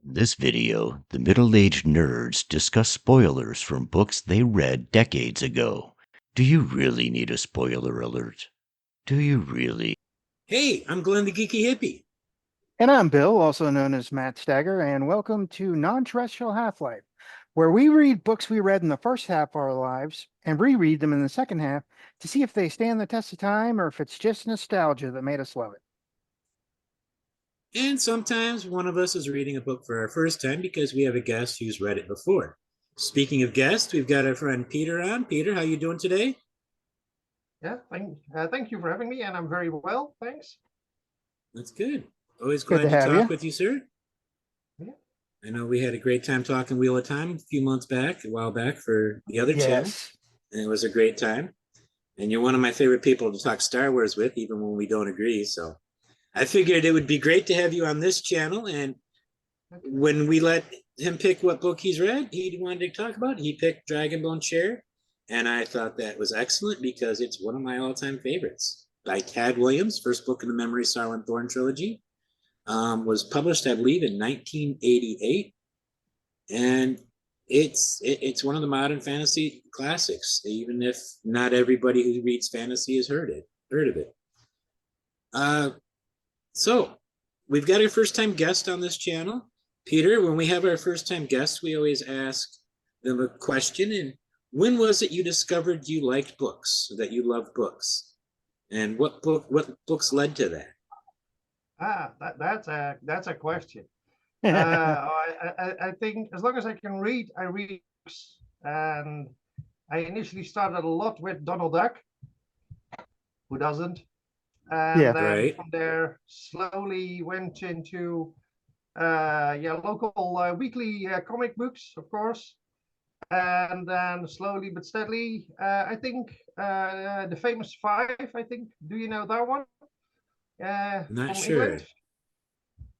In this video, the middle-aged nerds discuss spoilers from books they read decades ago. Do you really need a spoiler alert? Do you really? Hey, I'm Glenn the Geeky Hippie. And I'm Bill, also known as Matt Stagger, and welcome to Non-Terrestrial Half-Life, where we read books we read in the first half of our lives and reread them in the second half to see if they stand the test of time or if it's just nostalgia that made us love it. And sometimes one of us is reading a book for our first time because we have a guest who's read it before. Speaking of guests, we've got our friend Peter on. Peter, how you doing today? Yeah, thank you for having me, and I'm very well, thanks. That's good. Always Good glad to to have talk you. with you, sir. Yeah. I know we had a great time talking Wheel of Time a few months back, a while back for the other channel, Yes. and it was a great time. And you're one of my favorite people to talk Star Wars with, even when we don't agree. So I figured it would be great to have you on this channel. And when we let him pick what book he's read, he wanted to talk about, he picked Dragonbone Chair. And I thought that was excellent because it's one of my all-time favorites. By Tad Williams, first book in the Memory, Sorrow, and Thorn trilogy. Was published, I believe, in 1988. And it's one of the modern fantasy classics, even if not everybody who reads fantasy has heard of it. So we've got our first time guest on this channel. Peter, when we have our first time guests, we always ask them a question. And when was it you discovered you liked books, that you loved books? And what books led to that? That's a question. I think as long as I can read, I read books. And I initially started a lot with Donald Duck. Who doesn't? And Yeah. then Right. from there, slowly went into local weekly comic books, of course. And then slowly but steadily, I think the famous five. I think. Do you know that one? Not From sure. England.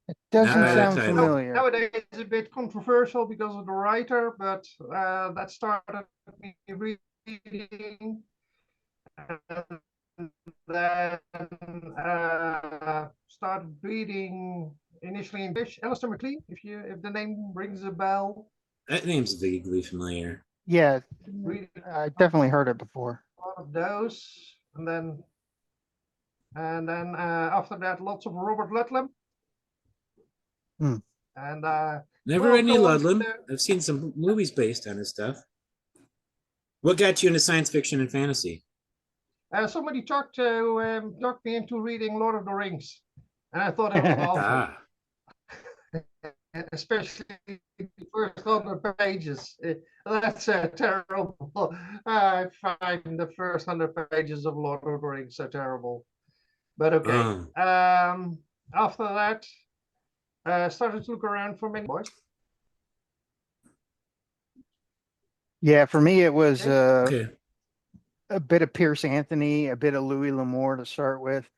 It Not doesn't by that sound title. familiar. Nowadays it's a bit controversial because of the writer, but that started me reading. And then started reading initially in English. Alistair MacLean, if the name rings a bell. That name's vaguely familiar. Yeah, Reading I definitely heard it before. a lot of those, and then after that, lots of Robert Ludlum. Hmm. And Never read any Ludlum. I've seen some movies based on his stuff. What got you into science fiction and fantasy? Somebody talked me into reading Lord of the Rings, and I thought it was awful, Ah, especially the first 100 pages. That's terrible. I find the first 100 pages of Lord of the Rings so terrible. But okay. After that, started to look around for many boys. Yeah, for me it was okay. a bit of Pierce Anthony, a bit of Louis L'Amour to start with.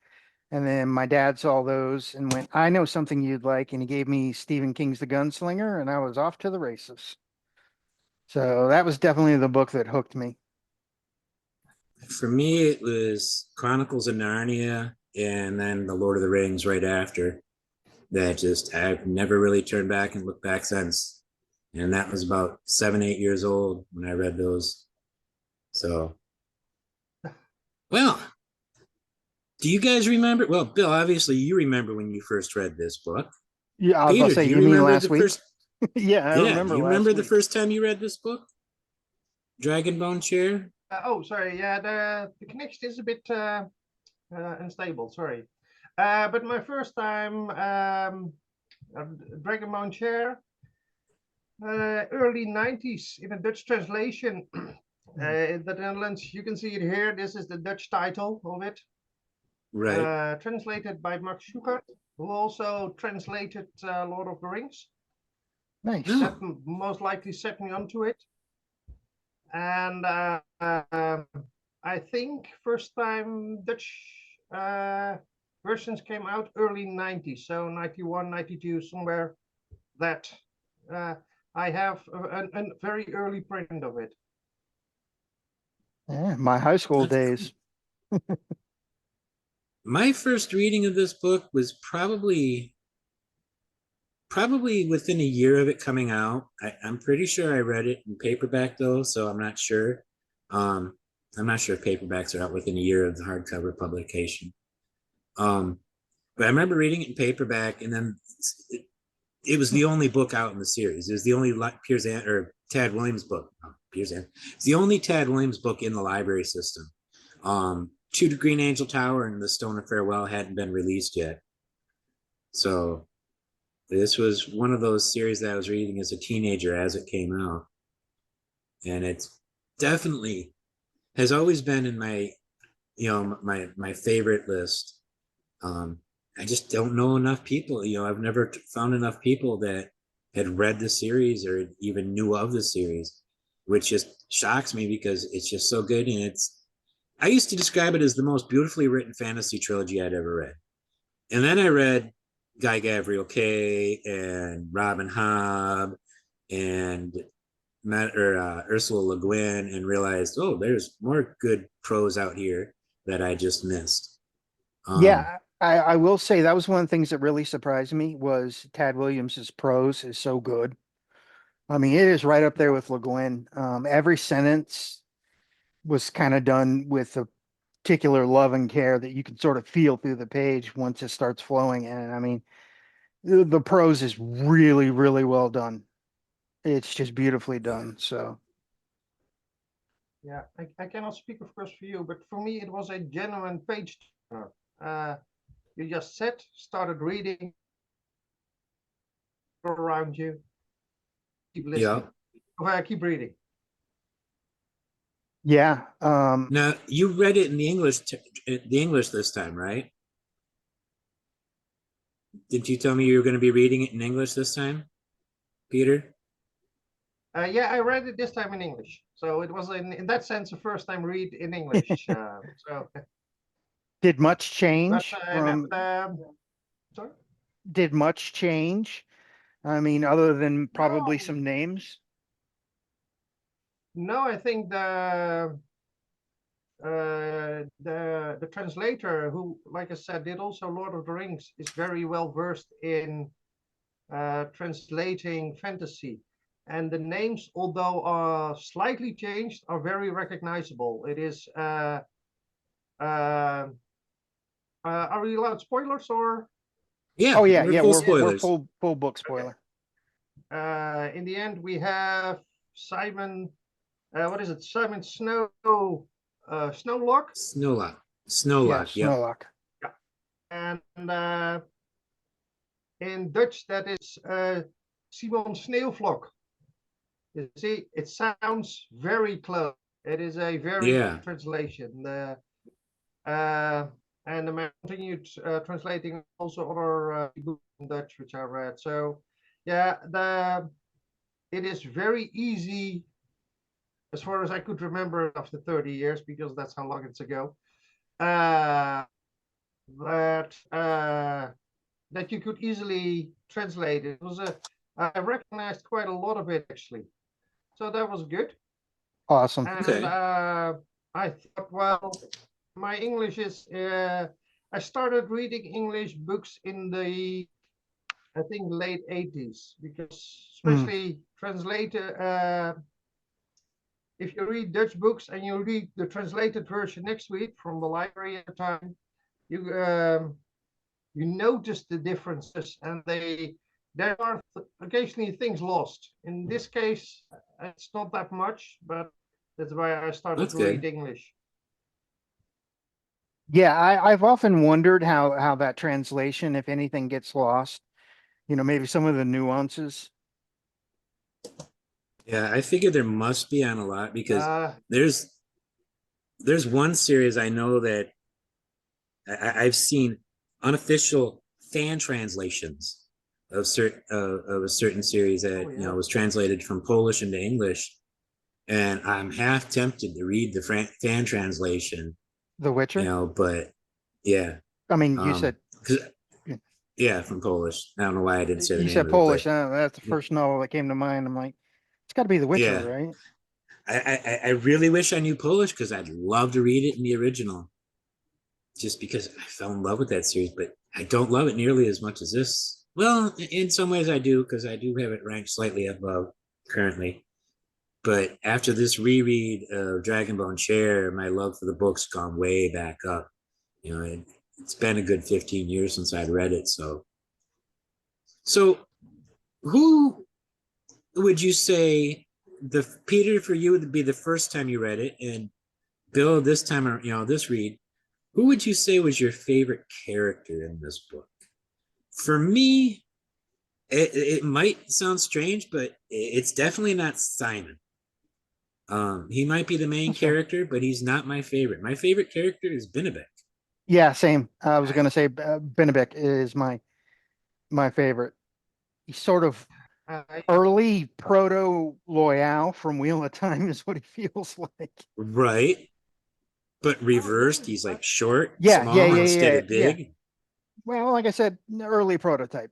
And then my dad saw those and went, I know something you'd like. And he gave me Stephen King's The Gunslinger, and I was off to the races. So that was definitely the book that hooked me. For me, it was Chronicles of Narnia and then The Lord of the Rings right after. That just, I've never really turned back and looked back since. And that was about 7, 8 years old when I read those. So, well, do you guys remember? Well, Bill, obviously you remember when you first read this book. Yeah, I was about Peter, to say, do you you mean remember last the week? first? Yeah, I Yeah, remember do you last remember the week. first time you read this book? Dragonbone Chair? Sorry. Yeah, the connection is a bit unstable. Sorry. But my first time, Dragonbone Chair, early 90s in a Dutch translation. In the Netherlands, you can see it here. This is the Dutch title of it. Right. Translated by Max Schuchart, who also translated Lord of the Rings. Nice. That most likely set me onto it. And I think first time Dutch versions came out early 90s, so 91, 92, somewhere that I have a very early print of it. Yeah, my high school That's days. My first reading of this book was probably probably within a year of it coming out. I'm pretty sure I read it in paperback though, so I'm not sure. Um, I'm not sure if paperbacks are out within a year of the hardcover publication. But I remember reading it in paperback, and then it was the only book out in the series. It was the only Piers or Tad Williams book. Oh, Piers It's the only Tad Williams book in the library system. To the Green Angel Tower and the Stone of Farewell hadn't been released yet. So this was one of those series that I was reading as a teenager as it came out. And it's definitely has always been in my, my favorite list. I just don't know enough people. I've never found enough people that had read the series or even knew of the series, which just shocks me because it's just so good. And I used to describe it as the most beautifully written fantasy trilogy I'd ever read. And then I read Guy Gavriel Kay and Robin Hobb and Ursula Le Guin and realized, oh, there's more good prose out here that I just missed. Yeah, I will say that was one of the things that really surprised me was Tad Williams's prose is so good. I mean, it is right up there with Le Guin. Every sentence was kind of done with a particular love and care that you can sort of feel through the page once it starts flowing. And I mean, the prose is really, really well done. It's just beautifully done. So Yeah, I cannot speak, of course, for you, but for me, it was a genuine page turner. You just sat, started reading around you, keep listening. Keep reading. yeah. Now you read it in the English this time, right? Didn't you tell me you were going to be reading it in English this time, Peter? Yeah, I read it this time in English. So it was in that sense the first time read in English. Did much change no, from sorry? did much change? I mean, other than probably No, some names. no, I think the translator who, like I said, did also Lord of the Rings is very well versed in translating fantasy. And the names, although are slightly changed, are very recognizable. It is are we allowed spoilers or? Yeah. Oh yeah, we're yeah, full we're spoilers. full book spoiler. In the end, we have Simon. What is it? Simon Snowlock. Snowlock. Yeah, Yep. Snowlock. And in Dutch, that is Simon Sneeuwvlok. You see, it sounds very close. It is a very good translation. And I continued translating also other books in Dutch which I read. So yeah, it is very easy as far as I could remember after 30 years, because that's how long it's ago. That you could easily translate. It was I recognized quite a lot of it actually. So that was good. Awesome. And Okay. I thought, well, my English is, I started reading English books in the, I think, late 80s, because especially translated, if you read Dutch books and you read the translated version next to it from the library at the time, you notice the differences, and there are occasionally things lost. In this case, it's not that much, but that's why I started to read English. Yeah, I've often wondered how that translation, if anything, gets lost. Maybe some of the nuances. Yeah, I figure there must be on a lot, because there's one series I know that I've seen unofficial fan translations of a certain series that was translated from Polish into English, and I'm half tempted to read the fan translation. The Witcher? But yeah. I mean, you said from Polish. I don't know why I didn't say the name. You said of Polish. It, That's the first novel that came to mind. I'm like, it's got to be The Witcher, right? I really wish I knew Polish, because I'd love to read it in the original, just because I fell in love with that series, but I don't love it nearly as much as this Well, in some ways I do, because I do have it ranked slightly above currently. But after this reread of Dragonbone Chair, my love for the book's gone way back up. You know, it's been a good 15 years since I'd read it. So who would you say the Pieter for you would be the first time you read it, and Bill this time, this read, who would you say was your favorite character in this book? For me, it might sound strange, but it's definitely not Simon. He might be the main character, but he's not my favorite. My favorite character is Benebek. Yeah, same. I was gonna say Benebek is my favorite. He's sort of early proto Loyal from Wheel of Time is what he feels like. Right. But reversed, he's like short, Yeah, small yeah, yeah, instead yeah, of big. yeah. Well, like I said, early prototype.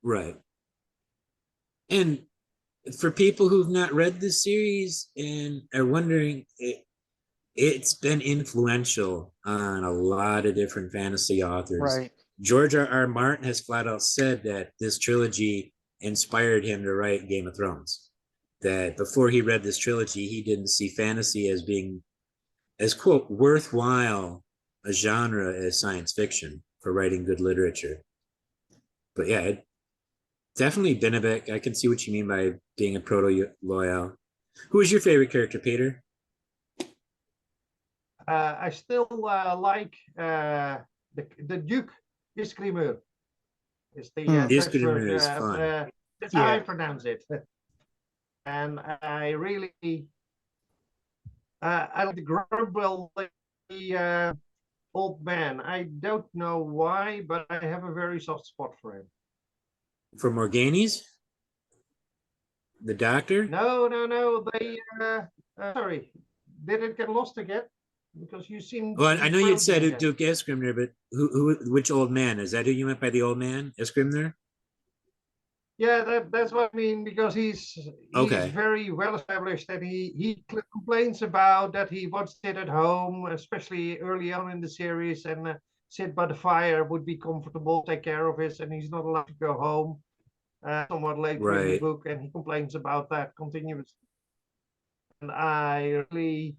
Right. And for people who've not read this series and are wondering, it's been influential on a lot of different fantasy authors. Right. George R. Martin has flat out said that this trilogy inspired him to write Game of Thrones. That before he read this trilogy, he didn't see fantasy as being as, quote, worthwhile a genre as science fiction for writing good literature. But yeah, definitely Benebek. I can see what you mean by being a proto loyal. Who is your favorite character, Peter? I still like the Duke Iskrimur. Is the Dutch Iskrimur version is fun. that's how I pronounce it. And I really I like the grumble, the old man. I don't know why, but I have a very soft spot for him. For Morganis? The doctor? No. They sorry, did it get lost again? Because you seem. Well, I know you'd said Duke Iskrimur, but which old man? Is that who you meant by the old man, Iskrimur? Yeah, that's what I mean, because he's Okay. very well established, and he complains about that he once did at home, especially early on in the series, and sit by the fire, would be comfortable, take care of it, and he's not allowed to go home somewhat later in the book, and he complains about that continuously. And I really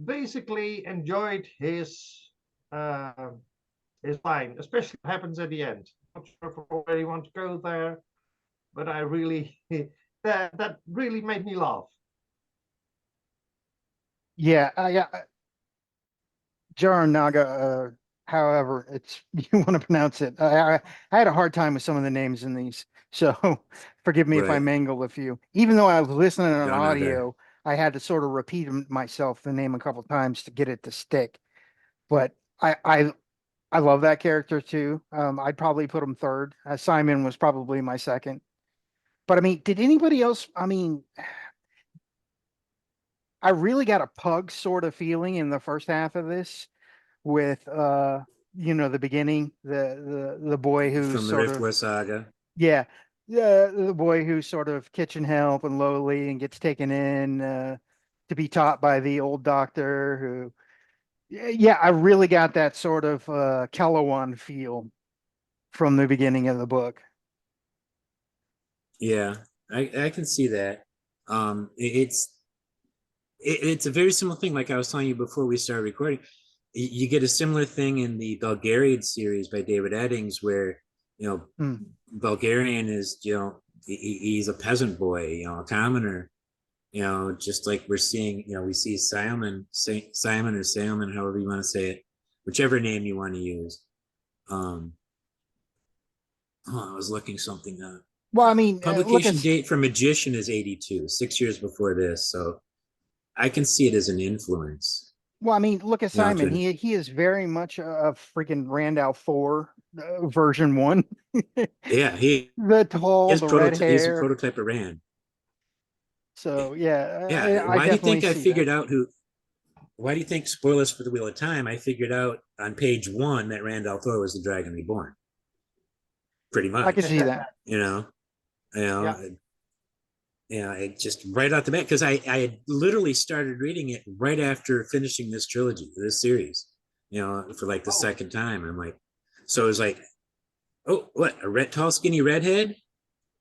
basically enjoyed his line, especially what happens at the end. Not sure if I already want to go there, but I really that really made me laugh. Yeah, Jaranaga, however it's you want to pronounce it. I had a hard time with some of the names in these, so forgive me if I mangle a few. Even though I was listening on audio, I had to sort of repeat myself the name a couple times to get it to stick. But I love that character too. I'd probably put him third. Simon was probably my second. But I mean, did anybody else? I mean, I really got a pug sort of feeling in the first half of this with the beginning, the boy who's from the sort Riftwar saga. Yeah. The boy who's sort of kitchen help and lowly and gets taken in to be taught by the old doctor who yeah, I really got that sort of Kellowan feel from the beginning of the book. Yeah, I can see that. It's a very similar thing. Like I was telling you before we started recording, you get a similar thing in the Bulgarian series by David Eddings, where Bulgarian is he's a peasant boy, a commoner, just like we're seeing. We see Simon or Salmon, however you want to say it, whichever name you want to use. I was looking something up. Well, I mean, publication date for Magician is 82, 6 years before this, so I can see it as an influence. Well, I mean, look at Simon. He is very much a freaking Randall 4 version 1. Yeah, the tall, the red hair. He's a prototype of Rand. So yeah, yeah. Why do you think I figured out who? Why do you think, spoilers for the Wheel of Time, I figured out on page 1 that Randall Thor was the Dragon Reborn? Pretty much. I can see that. It just right out the bat, because I had literally started reading it right after finishing this trilogy, this series, for like the second time. I'm like, so it was like, Oh, what, a red, tall, skinny redhead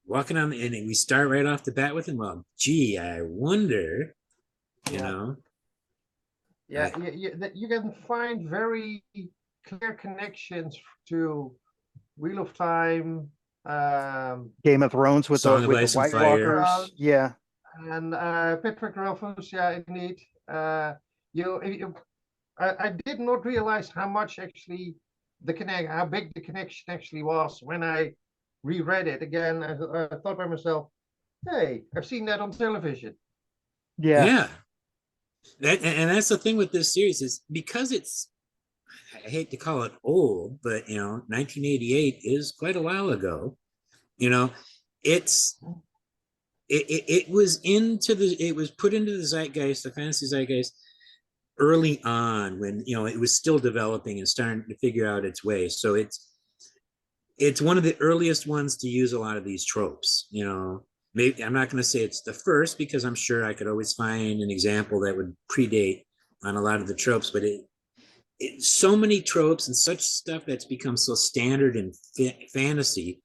walking on, and we start right off the bat with him. Well, gee, I wonder, you Yeah. know. Yeah, you can find very clear connections to Wheel of Time, Game of Thrones Song of with the Ice and White Fire. Walkers. Yeah. and Patrick Rothfuss. Yeah, indeed. I did not realize how much actually how big the connection actually was when I reread it again. I thought by myself, hey, I've seen that on television. Yeah. Yeah. And that's the thing with this series is because it's, I hate to call it old, but 1988 is quite a while ago. You know, it's it was it was put into the zeitgeist, the fantasy zeitgeist, early on when it was still developing and starting to figure out its way. So it's one of the earliest ones to use a lot of these tropes. Maybe I'm not going to say it's the first because I'm sure I could always find an example that would predate on a lot of the tropes, but so many tropes and such stuff that's become so standard in fantasy,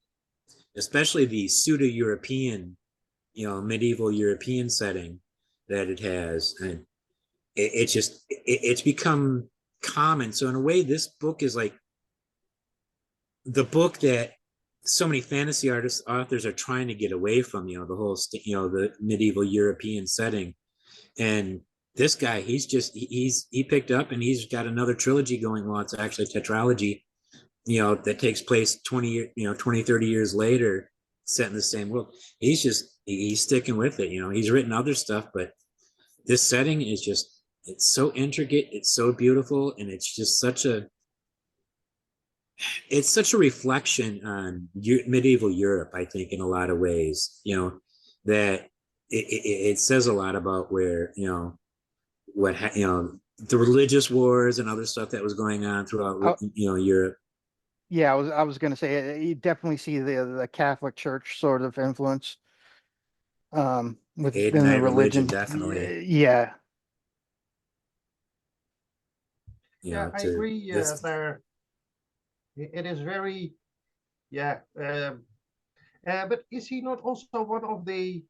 especially the pseudo-European, medieval European setting that it has, and it's become common. So in a way, this book is like the book that so many fantasy authors are trying to get away from, the whole, the medieval European setting. And this guy, he picked up and he's got another trilogy going. Well, it's actually a tetralogy, that takes place 20, 30 years later, set in the same world. He's sticking with it. He's written other stuff, but this setting is it's so intricate, it's so beautiful, and it's such a reflection on medieval Europe, I think, in a lot of ways, that it says a lot about where, the religious wars and other stuff that was going on throughout, Europe. Yeah, I was going to say you definitely see the Catholic Church sort of influence within the Night religion, religion. definitely. Yeah. Yeah, I To agree. this. There, it is very, yeah. But is he not also one of the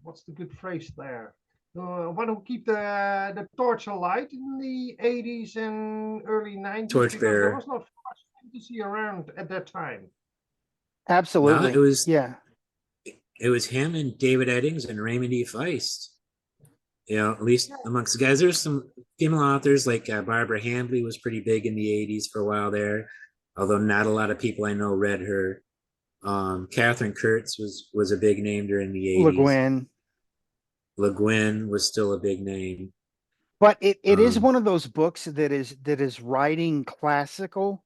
what's the good phrase there? One who keep the torch alight in the 80s and early 90s, because there Torchbearer. was not much fantasy around at that time. No, Absolutely. Yeah. it was him and David Eddings and Raymond E. Feist. At least Yeah. amongst the guys. There's some female authors like Barbara Hambly was pretty big in the 80s for a while there, although not a lot of people I know read her. Catherine Kurtz was a big name during the 80s. Le Le Guin was still a big name. But it is Um, one of those books that is writing classical,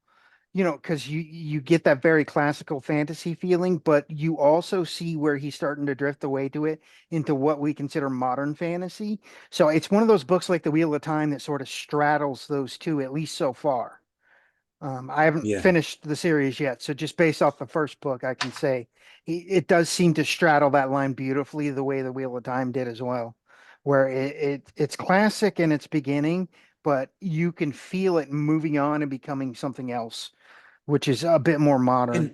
because you get that very classical fantasy feeling, but you also see where he's starting to drift away to it into what we consider modern fantasy. So it's one of those books like The Wheel of Time that sort of straddles those two, at least so far. I haven't yeah. finished the series yet, so just based off the first book, I can say it does seem to straddle that line beautifully, the way The Wheel of Time did as well, where it's classic in its beginning, but you can feel it moving on and becoming something else, which is a bit more modern.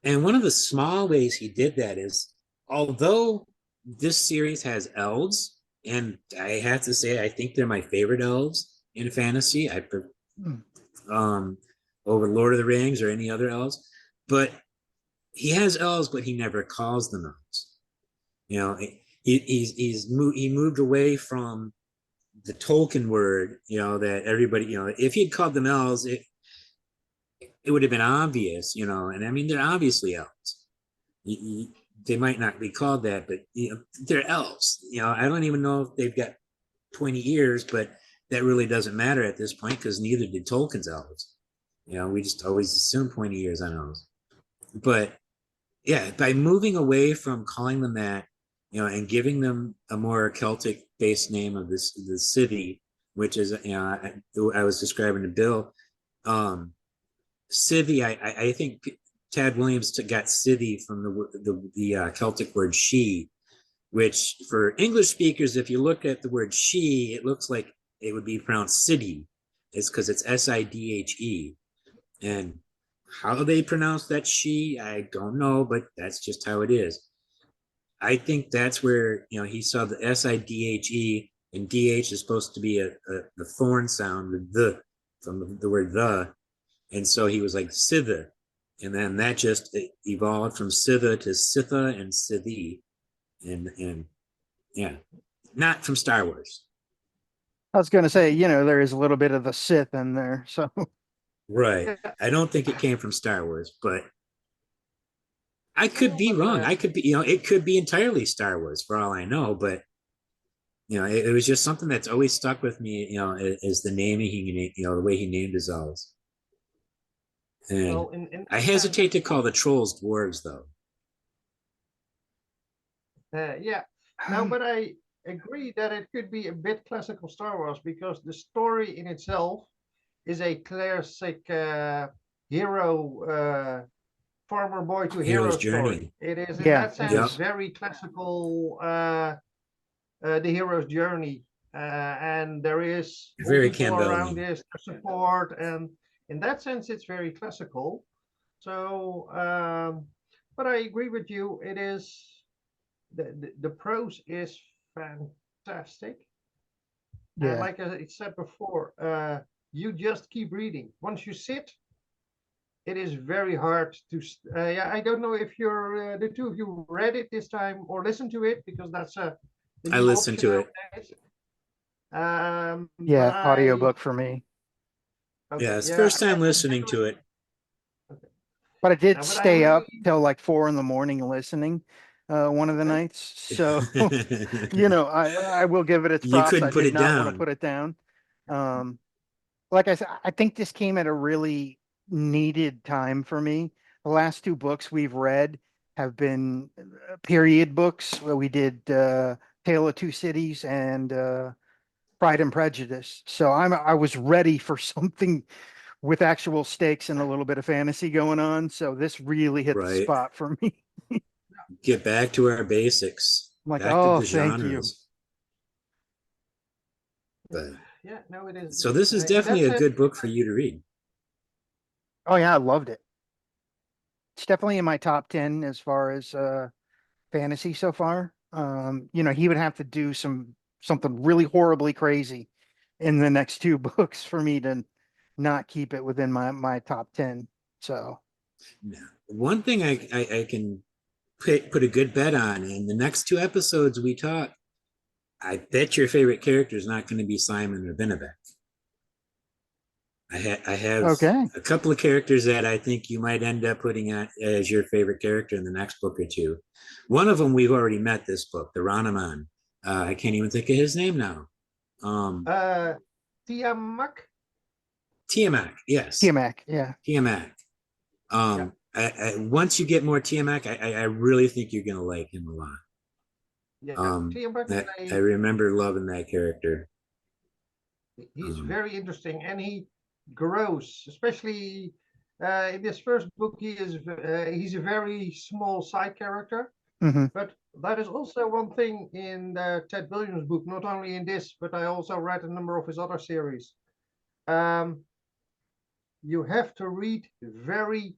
And one of the small ways he did that is, although this series has elves, and I have to say, I think they're my favorite elves in fantasy. Mm. Over Lord of the Rings or any other elves, but he has elves, but he never calls them elves. He moved away from the Tolkien word, that everybody, if he had called them elves, it would have been obvious, and I mean, they're obviously elves. They might not be called that, but they're elves. I don't even know if they've got 20 ears, but that really doesn't matter at this point because neither did Tolkien's elves. We just always assume pointy ears on elves. But yeah, by moving away from calling them that, and giving them a more Celtic based name of the city, which is, I was describing to Bill, Civvy, I think Tad Williams got civvy from the Celtic word she, which for English speakers, if you look at the word she, it looks like it would be pronounced city, It's because it's Sidhe. And how they pronounce that she, I don't know, but that's just how it is. I think that's where, he saw the Sidhe, and DH is supposed to be the thorn sound, the from the word the. And so he was like Sitha. And then that just evolved from Sitha to Sitha and Sithi. And yeah, not from Star Wars. I was going to say, there is a little bit of the Sith in there. So Right. Yeah. I don't think it came from Star Wars, but I could be wrong. I could be, it could be entirely Star Wars for all I know, but it was just something that's always stuck with me, is the naming the way he named his elves. And Well, in I that hesitate to sense, call the trolls dwarves, though. yeah. No, but I agree that it could be a bit classical Star Wars because the story in itself is a classic hero, farmer boy to hero Hero's story. journey. It is in Yeah, that it sense Yep. is. very classical, the hero's journey, and there is all Very people around Campbellian. this support, and in that sense, it's very classical. So, but I agree with you. It is the prose is fantastic. And Yeah. like I said before, you just keep reading. Once you sit, it is very hard to. Yeah, I don't know if you're the two of you read it this time or listened to it because that's the I new listened option to it. nowadays. But Yeah. Audiobook for me. Yeah, okay, it's yeah, first time I listening to it. okay. But I did But I stay up really, till like 4 in the morning listening one of the okay. nights. So, I will give it its You props. couldn't I put did it not want to down. put it down. Um, like I said, I think this came at a really needed time for me. The last two books we've read have been period books. Where we did Tale of Two Cities and Pride and Prejudice. So I was ready for something with actual stakes and a little bit of fantasy going on. So this really hit the Right. spot for me. Get back to our basics, I'm like, back to oh, the thank you. genres. But Yeah, no, it is. so this is In that definitely a sense, good book for you to read. Oh yeah, I loved it. It's definitely in my top 10 as far as fantasy so far. He would have to do something really horribly crazy in the next two books for me to not keep it within my top 10. So Now, one thing I can put a good bet on in the next two episodes we talk, I bet your favorite character is not going to be Simon or Benebek. I have okay. a couple of characters that I think you might end up putting as your favorite character in the next book or two. One of them we've already met this book, the Ranaman. I can't even think of his name now. uh, Tiamak, Tiamat, yes, Tiamat, yeah. Tiamat. yeah, Once you get more Tiamat, I really think you're gonna like him a lot. yeah, Um, Tiamak is I remember loving that character. he's Um, very interesting, and he grows, especially in this first book. He's a very small side character, Hmm. but that is also one thing in Ted Williams' book. Not only in this, but I also read a number of his other series. Um, you have to read very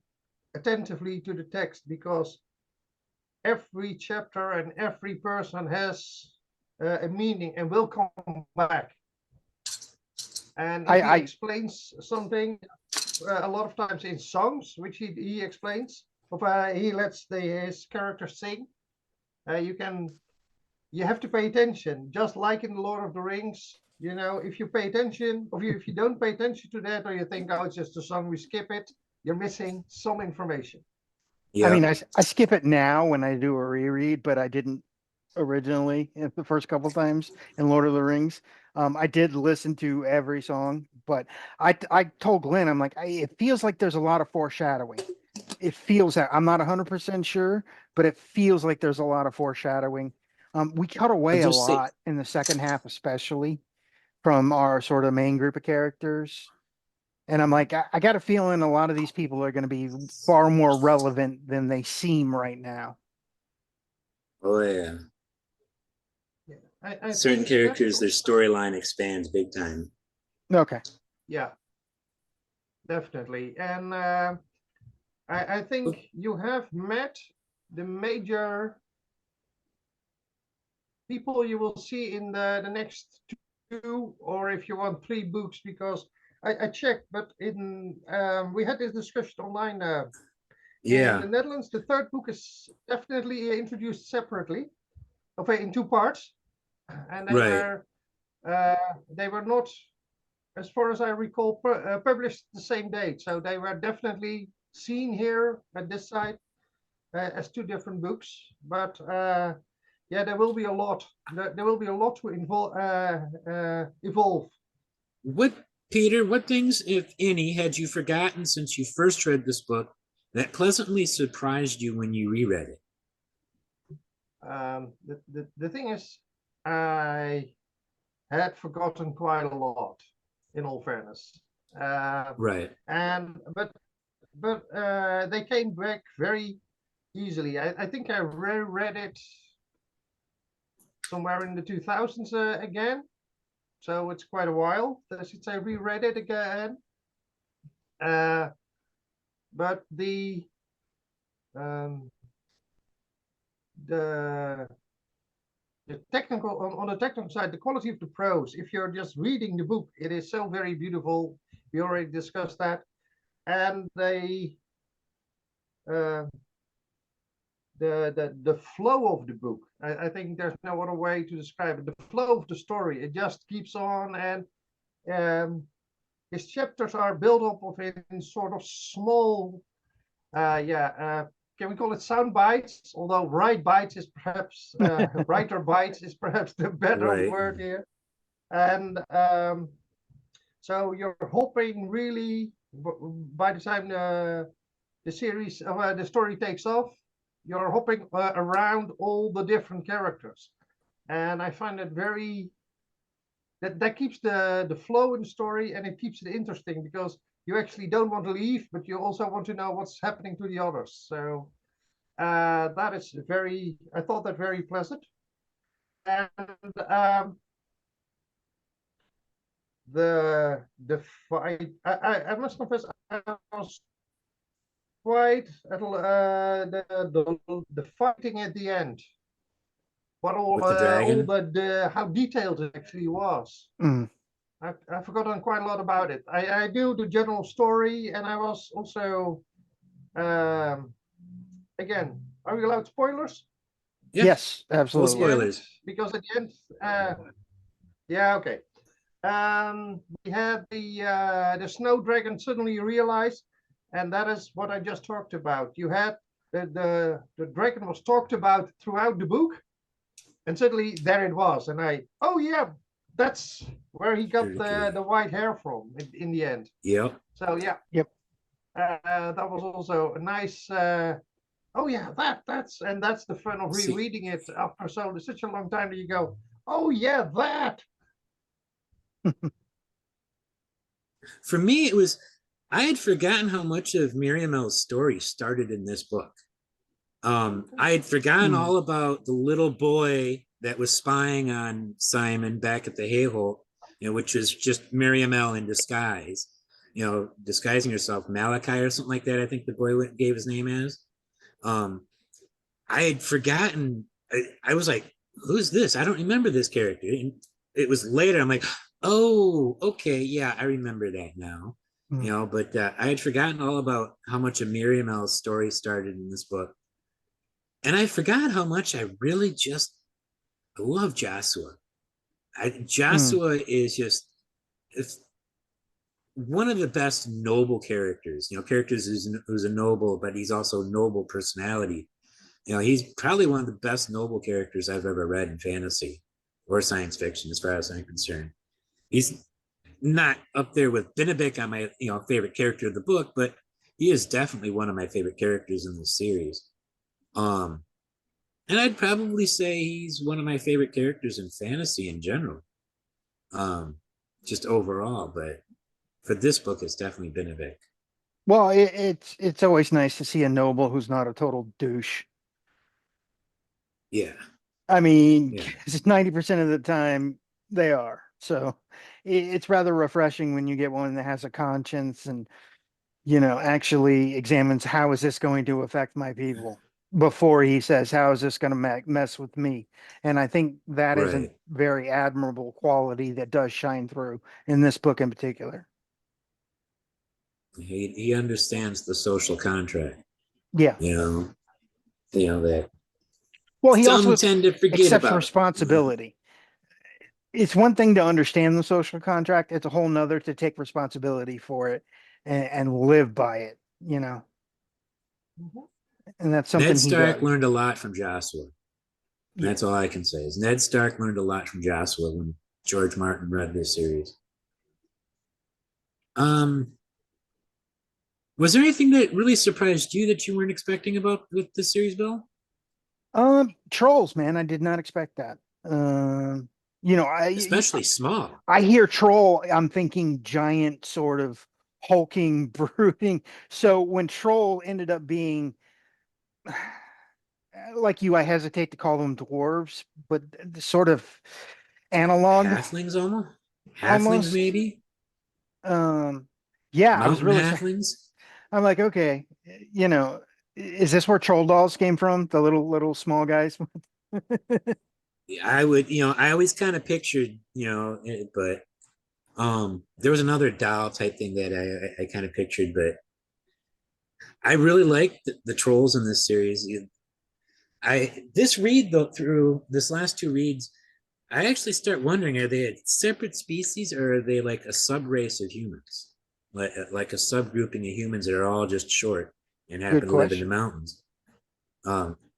attentively to the text because every chapter and every person has a meaning and will come back. And if he I explains something, a lot of times in songs, which he explains, or he lets his character sing, you can you have to pay attention. Just like in the Lord of the Rings, if you pay attention, or if you don't pay attention to that, or you think, oh, it's just a song, we skip it, you're missing some information. I yeah, mean, I skip it now when I do a reread, but I didn't originally the first couple times in Lord of the Rings. I did listen to every song, but I told Glenn, I'm like, it feels like there's a lot of foreshadowing. It feels that I'm not 100% sure, but it feels like there's a lot of foreshadowing. We cut I'll away a just say lot in the second half, especially from our sort of main group of characters. And I'm like, I got a feeling a lot of these people are going to be far more relevant than they seem right now. oh yeah, Yeah, I certain think that's characters, their storyline expands big time. Okay. yeah, definitely. And I think you have met the major people you will see in the next 2, or if you want 3 books, because I checked, but in we had this discussion online. In the Netherlands, the 3rd book is definitely introduced separately, okay, in 2 parts, and they were not, as far as I recall, published the same date. So they were definitely seen here at this site as 2 different books. But yeah, there will be a lot. There will be a lot to evolve. What, Peter, what things, if any, had you forgotten since you first read this book that pleasantly surprised you when you reread it? The thing is, I had forgotten quite a lot, in all fairness. Right. And but they came back very easily. I think I reread it somewhere in the 2000s again, so it's quite a while since I reread it again. But the technical, on the technical side, the quality of the prose, if you're just reading the book, it is so very beautiful. We already discussed that. And the flow of the book, I think there's no other way to describe it. The flow of the story, it just keeps on, and his chapters are built up of in sort of small, can we call it sound bites? Although right bites is perhaps writer bites is perhaps the better word here. And so you're hoping really, by the time the series, the story takes off, you're hopping around all the different characters. And I find it very, that keeps the flow in the story, and it keeps it interesting, because you actually don't want to leave, but you also want to know what's happening to the others. So that is very, I thought that very pleasant. And the fight, I must confess, I was quite the fighting at the end. But all the how detailed it actually was. I've forgotten quite a lot about it. I knew the general story, and I was also again, are we allowed spoilers? Yes, absolutely. Full spoilers. Because at the end, yeah, okay. We had the snow dragon suddenly realized, and that is what I just talked about. You had the dragon was talked about throughout the book, and suddenly there it was, and oh yeah, that's where he got the white hair from in the end. Yep. So yeah. Yep. That was also a nice. Oh yeah, that's the fun of rereading it after such a long time that you go, oh yeah, that. For me, it was, I had forgotten how much of Miriamel's story started in this book. I had forgotten all about the little boy that was spying on Simon back at the hay-hole, which was just Miriamel in disguise, disguising herself, Malachi or something like that, I think the boy gave his name as. I had forgotten, I was like, who's this? I don't remember this character. And it was later, I'm like, oh, okay, yeah, I remember that now. But I had forgotten all about how much of Miriamel's story started in this book. And I forgot how much I really just love Joshua. Joshua is just, it's one of the best noble characters. Characters who's a noble, but he's also noble personality. He's probably one of the best noble characters I've ever read in fantasy or science fiction, as far as I'm concerned. He's not up there with Benedict on my favorite character of the book, but he is definitely one of my favorite characters in this series. And I'd probably say he's one of my favorite characters in fantasy in general, just overall. But for this book, it's definitely Benedict. Well, it's always nice to see a noble who's not a total douche. Yeah. I mean, 90% of the time they are. So it's rather refreshing when you get one that has a conscience and, you know, actually examines how is this going to affect my people before he says, how is this going to mess with me? And I think that is a Right. very admirable quality that does shine through in this book in particular. He understands the social contract, Yeah. you know, that Well, he some also tend to forget accepts about. responsibility. It's one thing to understand the social contract. It's a whole nother to take responsibility for it and live by it, you know, Mhm. and that's Ned something he Stark does. learned a lot from Joshua. Yeah. That's all I can say is Ned Stark learned a lot from Joshua when George Martin read this series. Um, was there anything that really surprised you that you weren't expecting about with the series, Bill? Trolls, man, I did not expect that. Um, you know, Especially small. I hear troll, I'm thinking giant sort of hulking, brooding. So when troll ended up being like you, I hesitate to call them dwarves, but the sort of analog Halflings almost? Halflings almost. maybe? Um, yeah, I was Mountain really, halflings? I'm like, okay, you know, is this where troll dolls came from? The little small guys? I would, I always kind of pictured, but there was another doll type thing that I kind of pictured, but I really liked the trolls in this series. This read though, through this last two reads, I actually start wondering: are they a separate species, or are they like a sub race of humans, like a subgrouping of humans that are all just short and Good happen to live in the question. mountains?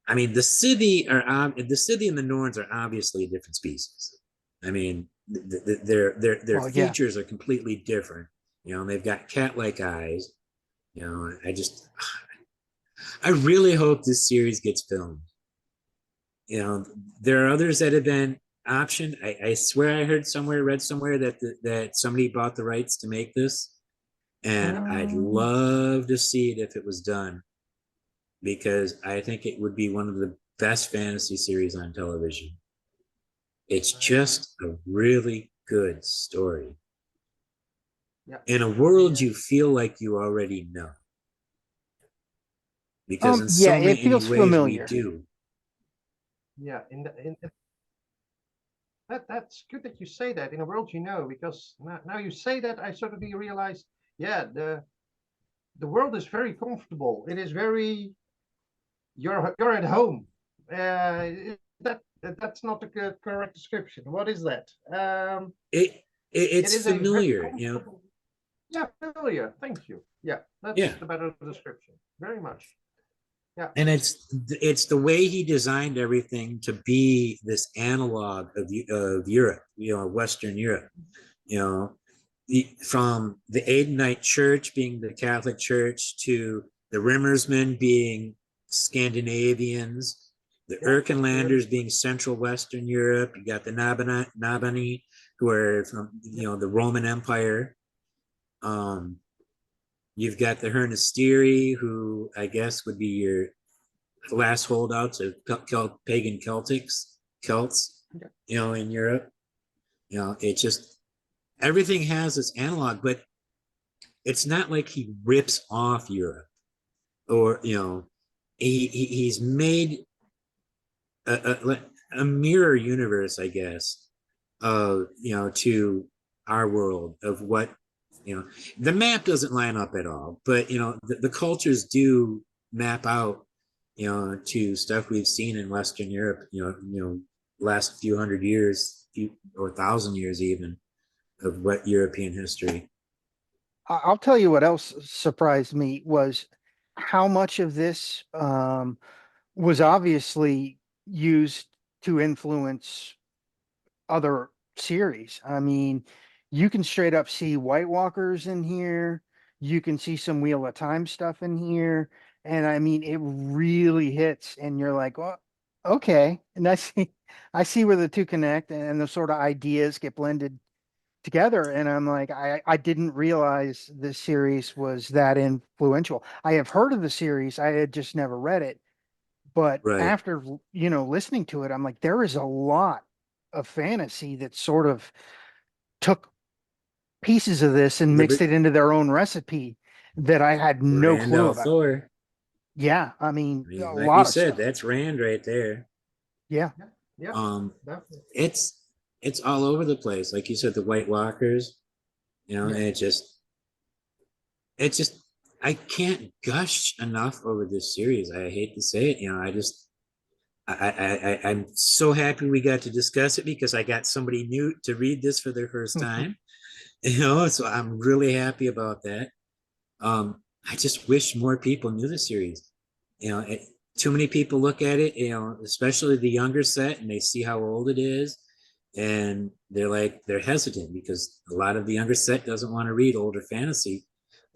I mean, the Scythian and the Norns are obviously a different species. I mean, their Well, yeah. features are completely different. They've got cat-like eyes. I really hope this series gets filmed. There are others that have been optioned. I swear I read somewhere that somebody bought the rights to make this, and I'd Um, love to see it if it was done because I think it would be one of the best fantasy series on television. It's just a really good story Yeah. in a world you feel like you already know, because in yeah, so it many feels ways we familiar. do. Yeah. That's good that you say that in a world you know, because now you say that I suddenly realize, yeah, the world is very comfortable. It is very you're at home. That's not the correct description. What is that? It, it It it's is a very familiar, comfortable. Yeah, familiar. Thank you. Yeah, yeah. that's the better description. Very much. Yeah. And it's the way he designed everything to be this analog of Europe, Western Europe, you know, from the Adenite Church being the Catholic Church to the Rimmersmen being Scandinavians, the Yeah. Erkenlanders being Central Western Europe. You got the Nabani, who are from the Roman Empire. Um, you've got the Hernestiri, who I guess would be your last holdouts of pagan Celts, Yeah. in Europe. It just everything has its analog, but it's not like he rips off Europe or he's made a mirror universe, I guess, of to our world of what the map doesn't line up at all, but the cultures do map out to stuff we've seen in Western Europe, last few hundred years, or 1,000 years even, of what European history. I'll tell you what else surprised me was how much of this was obviously used to influence other series. I mean, you can straight up see White Walkers in here. You can see some Wheel of Time stuff in here. And I mean, it really hits, and you're like, well, okay. And I see where the two connect and the sort of ideas get blended together. And I'm like, I didn't realize this series was that influential. I have heard of the series, I had just never read it. But Right. after, listening to it, I'm like, there is a lot of fantasy that sort of took pieces of this and mixed it into their own recipe that I had no clue Randall about. Thor. Yeah, I mean, a Like lot you of said, stuff. that's Rand right there. Yeah. Yeah, definitely. It's all over the place. Like you said, the White Walkers, and it just I can't gush enough over this series. I hate to say it, I'm so happy we got to discuss it because I got somebody new to read this for their first time. So I'm really happy about that. I just wish more people knew the series. Too many people look at it, especially the younger set, and they see how old it is, and they're hesitant because a lot of the younger set doesn't want to read older fantasy.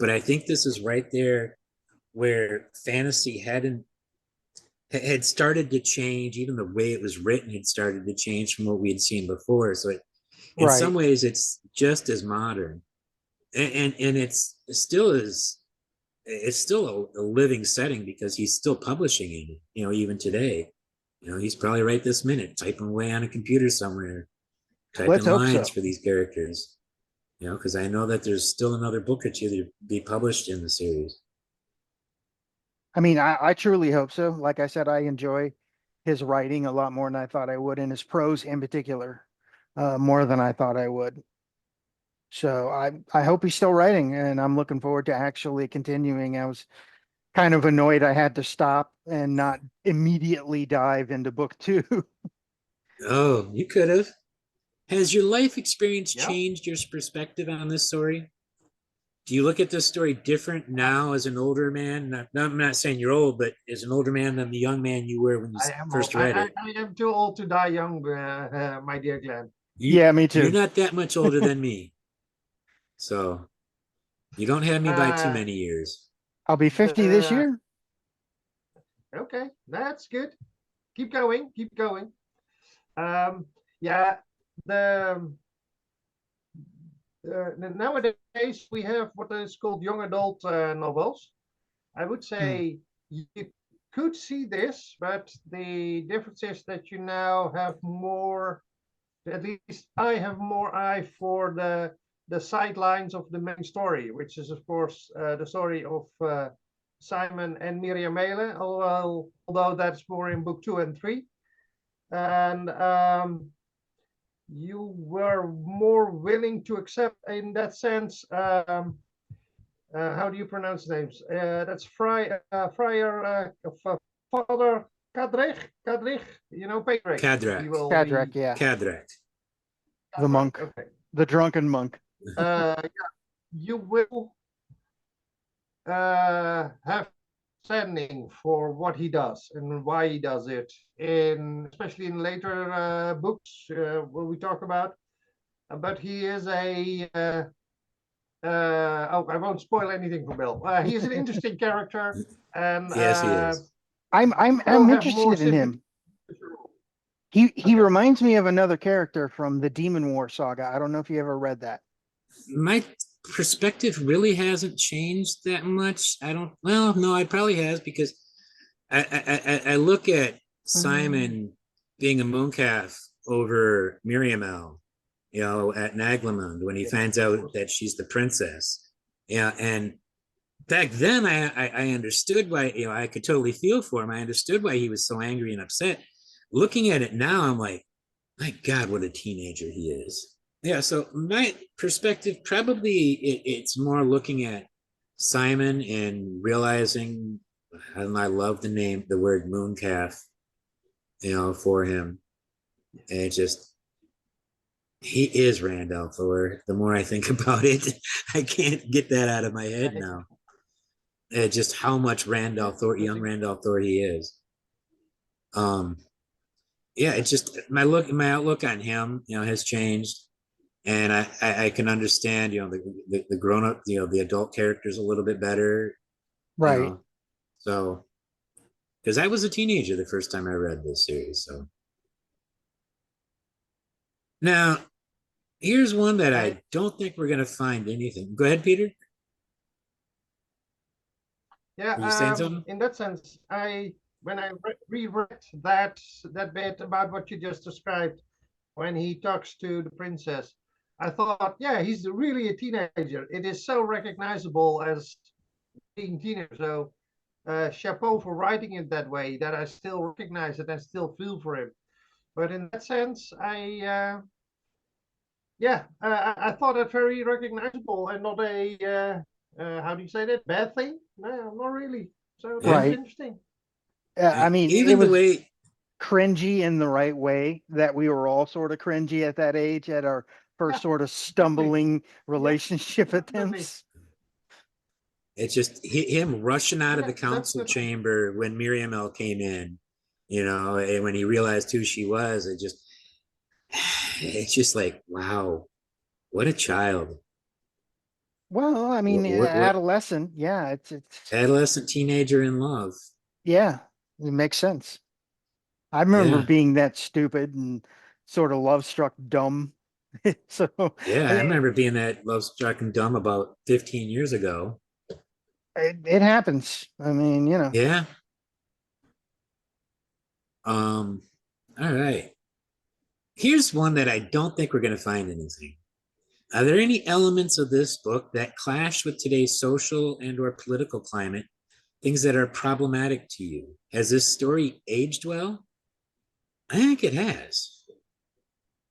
But I think this is right there where fantasy had started to change. Even the way it was written had started to change from what we had seen before. So in some ways, it's just as modern, and it's still a living setting because he's still publishing it. Even today, he's probably right this minute typing away on a computer somewhere, typing Let's hope lines so. for these characters. Because I know that there's still another book or two to be published in the series. I mean, I truly hope so. Like I said, I enjoy his writing a lot more than I thought I would, and his prose in particular, more than I thought I would. So I hope he's still writing, and I'm looking forward to actually continuing. I was kind of annoyed I had to stop and not immediately dive into book 2. Oh, you could have. Has your life experience Yeah. changed your perspective on this story? Do you look at this story different now as an older man? I'm not saying you're old, but as an older man than the young man you were when you first read it. I am too old to die young, my dear Glenn. Yeah, me too. You're not that much older than me. So you don't have me by too many years. I'll be 50 this year. Okay, that's good. Keep going, keep going. Yeah, the nowadays we have what is called young adult novels. I would say you could see this, but the difference is that you now have more. At least I have more eye for the sidelines of the main story, which is of course the story of Simon and Miriam Mele, although that's more in book 2 and 3. And you were more willing to accept in that sense. How do you pronounce names? That's Friar Father Kadrich, Patrick. Cadrak. Yeah. Cadrak. The monk. Okay. The drunken monk. You will have standing for what he does and why he does it, especially in later books what we talk about. But he is I won't spoil anything for Bill. He is an interesting character, and yes, he is. I'm interested in him. He reminds me of another character from the Demon War saga. I don't know if you ever read that. My perspective really hasn't changed that much. Well, no, it probably has because I look at Simon being a mooncalf over Miriamel, at Naglamund when he finds out that she's the princess. Yeah, and back then I understood why, I could totally feel for him. I understood why he was so angry and upset. Looking at it now, I'm like, my God, what a teenager he is. Yeah, so my perspective probably it's more looking at Simon and realizing, and I love the word mooncalf, for him. And it just, he is Randall Thor. The more I think about it, I can't get that out of my head now. Just how much young Randall Thor he is. Yeah, it's just my outlook on him, has changed. And I can understand, the grown up, the adult characters a little bit better. Right. So, because I was a teenager the first time I read this series. So now, here's one that I don't think we're going to find anything. Go ahead, Peter. Yeah, you saying something? In that sense, when I reread that bit about what you just described, when he talks to the princess, I thought, yeah, he's really a teenager. It is so recognizable as being teenager. So chapeau for writing it that way, that I still recognize it and still feel for him. But in that sense, I thought it very recognizable and not a how do you say that, bad thing? No, not really. So that Yeah. was Right. interesting. I mean, it Even the was way, cringy in the right way, that we were all sort of cringy at that age, at our first Yeah, sort of exactly. stumbling Yeah, relationship definitely. attempts. it's just him rushing out of Yeah, the council definitely. chamber when Miriam L came in, and when he realized who she was, it's just like, wow, what a child. Well, I mean, What adolescent, yeah, it's adolescent teenager in love. yeah, it makes sense. I remember Yeah. being that stupid and sort of love struck dumb. So Yeah. I it, remember being that love struck and dumb about 15 years ago. it happens. I mean, Yeah. Um, all right. Here's one that I don't think we're going to find anything. Are there any elements of this book that clash with today's social and or political climate, things that are problematic to you? Has this story aged well? I think it has.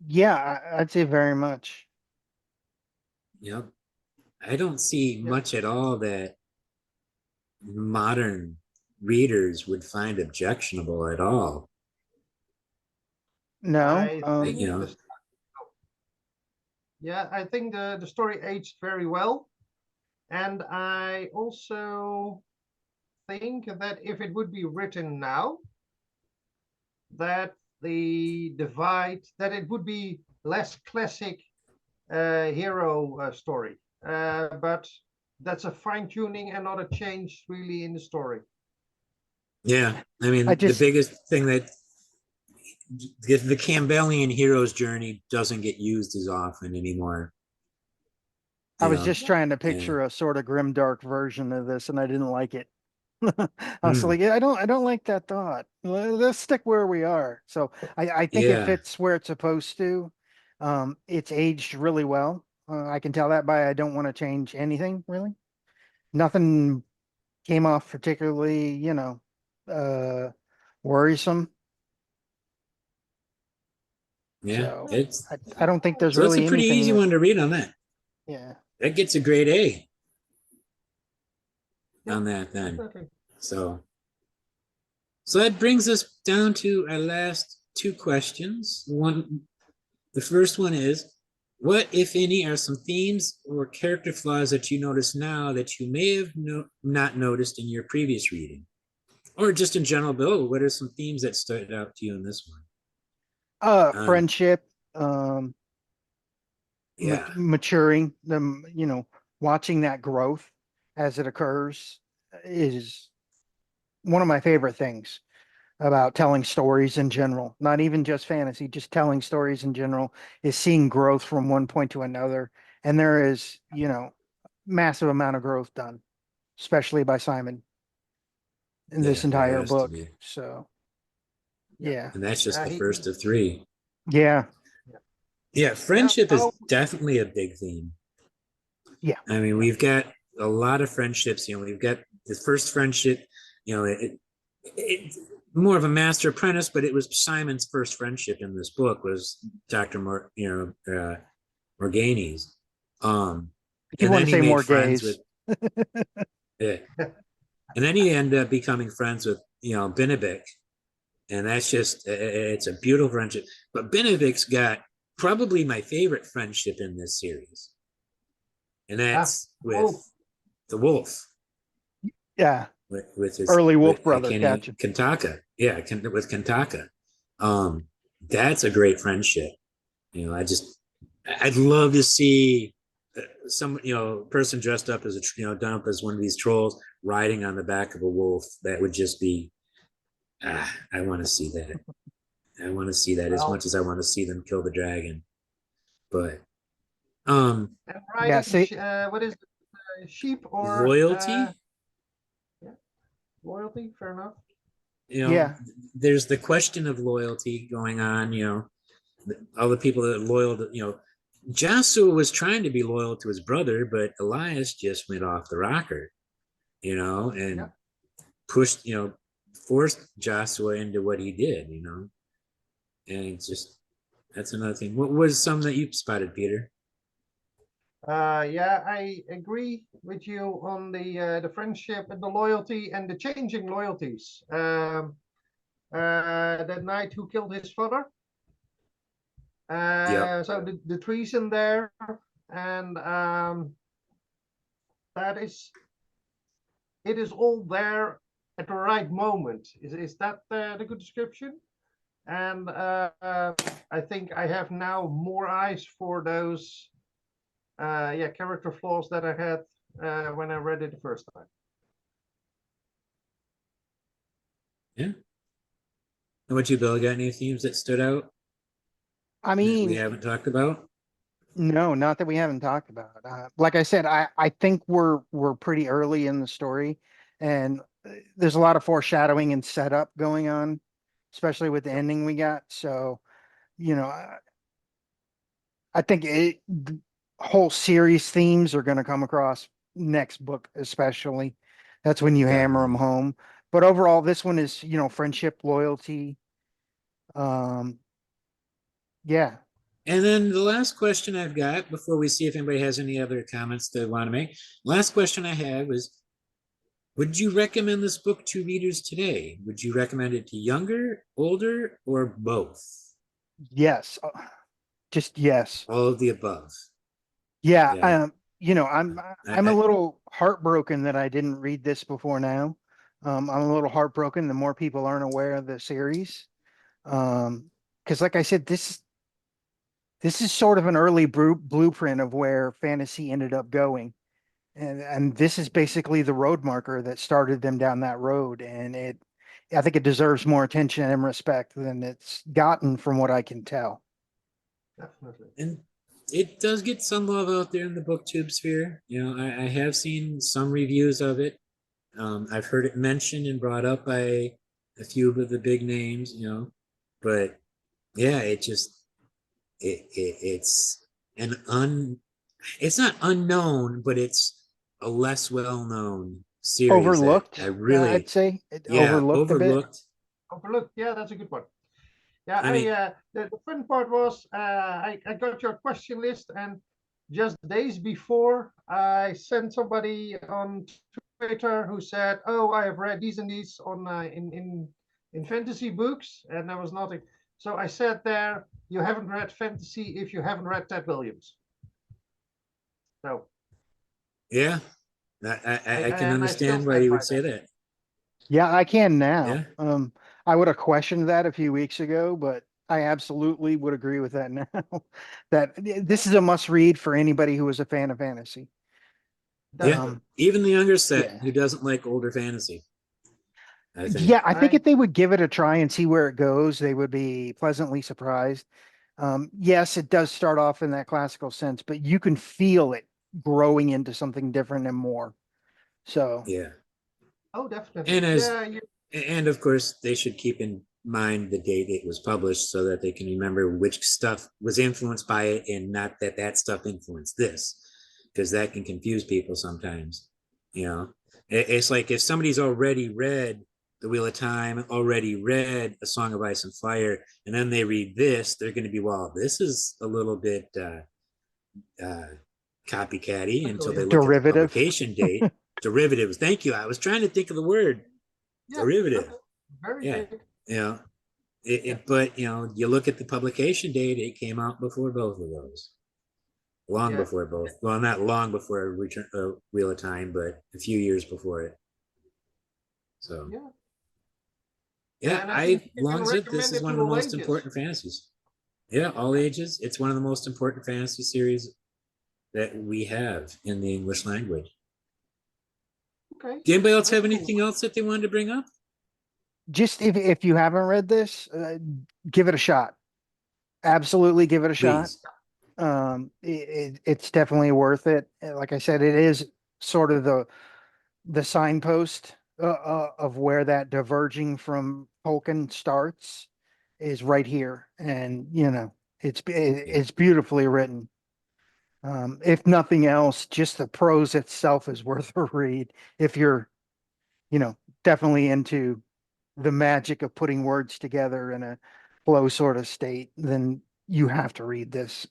yeah, I'd say very much. Yep. I don't see Yeah, much at all that modern readers would find objectionable at all. No, I You think know, this. Yeah, I think the story aged very well, and I also think that if it would be written now, that the divide, that it would be less classic hero story. But that's a fine tuning and not a change really in the story. yeah. I I mean, the just biggest thing that the Campbellian hero's journey doesn't get used as often anymore. I You was know, just trying to and picture a sort of grim dark version of this, and I didn't like it. I was mm, like, yeah, I don't like that thought. Let's stick where we are. So I think it yeah, fits where it's supposed to. It's aged really well. I can tell that by I don't want to change anything really. Nothing came off particularly, uh, worrisome. yeah. So It's I don't think there's so it's a really pretty anything easy that, one to read on that. yeah. That gets a grade A Yeah, on that then. definitely. So so that brings us down to our last two questions. The first one is, what, if any, are some themes or character flaws that you notice now that you may have not noticed in your previous reading? Or just in general, Bill, what are some themes that stood out to you in this one? Um, Friendship, yeah, maturing, them, watching that growth as it occurs is one of my favorite things about telling stories in general, not even just fantasy, just telling stories in general, is seeing growth from one point to another. And there is, massive amount of growth done, especially by Simon in this yeah, there entire has to book. be. So, Yeah, yeah. And that's just the he, first of three. Yeah. yeah, Yeah, yeah. friendship is Oh, definitely a big theme. Yeah. I mean, yeah, we've got a lot of friendships. We've got the first friendship, it more of a master apprentice, but it was Simon's first friendship in this book was Dr. Morgani's. Um, If you and want then to he say made more friends with, gays, yeah, and then he ended up becoming friends with, Benedict. And that's just, it's a beautiful friendship. But Benedict's got probably my favorite friendship in this series. And ah, that's with Wolf. the wolf, yeah. with his, Early Wolf with, I brother, can't even, gotcha. Kantaka. Yeah, with Kantaka. Um, that's a great friendship. I'd love to see some, person dressed up as done up as one of these trolls riding on the back of a wolf. That would just be, I want to see that. I want to see that as Well, much as I want to see them kill the dragon. But um and Yeah. riding, See, what is it, sheep or loyalty, yeah, loyalty? Fair enough. yeah. there's the question of loyalty going on, all the people that are loyal to, Joshua was trying to be loyal to his brother, but Elias just went off the rocker, and Yeah. pushed, forced Joshua into what he did, and it's just that's another thing. What was some that you spotted, Peter? Yeah, I agree with you on the friendship and the loyalty and the changing loyalties. That knight who killed his father. Yep. So the treason there, and that is it is all there at the right moment. Is that the good description? And I think I have now more eyes for those character flaws that I had when I read it the first time. Yeah. How about you, Bill? Got any themes that stood out I that we mean, haven't talked about? no, not that we haven't talked about. Like I said, I think we're pretty early in the story, and there's a lot of foreshadowing and setup going on, especially with the ending we got. So, I think the whole series themes are going to come across next book, especially. That's when you hammer them Definitely. home. But overall, this one is, friendship, loyalty. Um, yeah. And then the last question I've got before we see if anybody has any other comments they want to make. Last question I had was, would you recommend this book to readers today? Would you recommend it to younger, older, or both? Yes. Just yes. All of the above. Yeah. Yeah. I'm a I, little heartbroken that I didn't read this before now. I'm a little heartbroken the more people aren't aware of the series. Because like I said, this is sort of an early blueprint of where fantasy ended up going. And this is basically the road marker that started them down that road. And I think it deserves more attention and respect than it's gotten from what I can tell. Definitely. and it does get some love out there in the booktube sphere. I have seen some reviews of it. I've heard it mentioned and brought up by a few of the big names, but yeah, it's an it's not unknown, but it's a less well known series that I Overlooked, I'd really, say. It yeah, overlooked a bit. overlooked. Overlooked. Yeah, that's a good one. Yeah, I mean, the fun part was I got your question list, and just days before I sent somebody on Twitter who said, "Oh, I have read these and these on in fantasy books," and there was nothing. So I said there, "You haven't read fantasy if you haven't read Ted Williams." So yeah, I can and I still understand why stand you by would that. say that. Yeah, I can now. Yeah, I would have questioned that a few weeks ago, but I absolutely would agree with that now. That Yeah, this is a must read for anybody who is a fan of fantasy. yeah. definitely. Even the younger set Yeah. who doesn't like older fantasy, I think. Yeah, I think I if they would give it a try and see where it goes, they would be pleasantly surprised. Yes, it does start off in that classical sense, but you can feel it growing into something different and more. So, Yeah, oh definitely. and as Yeah, you and of course they should keep in mind the date it was published so that they can remember which stuff was influenced by it and not that that stuff influenced this, because that can confuse people sometimes. It's like if somebody's already read the Wheel of Time, already read A Song of Ice and Fire, and then they read this, they're going to be, well, this is a little bit uh, copycatty, until they look at the derivative. publication date. Derivatives, thank you, I was trying to think of the word. yeah, Derivative. okay. Very Yeah. good. you know Yeah, but you look at the publication date, it came out before both of those, long yeah, before both, well, not long before Return Wheel of Time, but a few years before it. So yeah. yeah, And I I think you can long said this recommend is it one to of the all most ages. important fantasies. Yeah, all Yeah, ages. It's one of the most important fantasy series that we have in the English language. okay. Did anybody else Very have cool. anything else that they wanted to bring up? Just if you haven't read this, give it a shot. Absolutely give it a shot. Please. It's definitely worth it. Like I said, it is sort of the signpost of where that diverging from Tolkien starts is right here, and Yeah. it's beautifully written. If nothing else, just the prose itself is worth a read. If you're, definitely into the magic of putting words together in a flow sort of state, then you have to read this.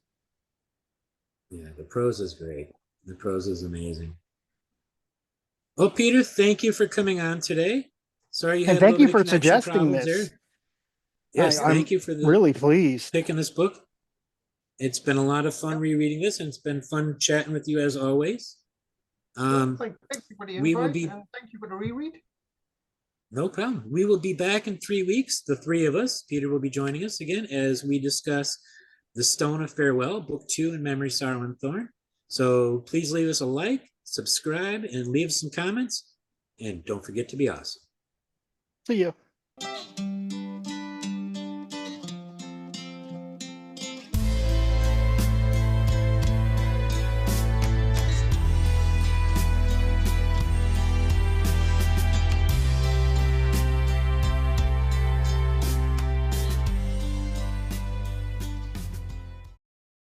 Yeah, the prose is great. The prose is amazing. Well, Peter, thank you for coming on today. Sorry you And had a thank little you bit of for connection suggesting problems this. there. Yes, I'm thank you for really pleased. picking this book. It's been a lot of fun rereading this, and it's been fun chatting with you as always. Thank you for the We will invite, be and thank you for the reread. No problem. We will be back in 3 weeks. The three of us. Peter will be joining us again as we discuss The Stone of Farewell, Book 2 in Memory, Sorrow, and Thorn. So please leave us a like, subscribe, and leave some comments. And don't forget to be awesome. See you.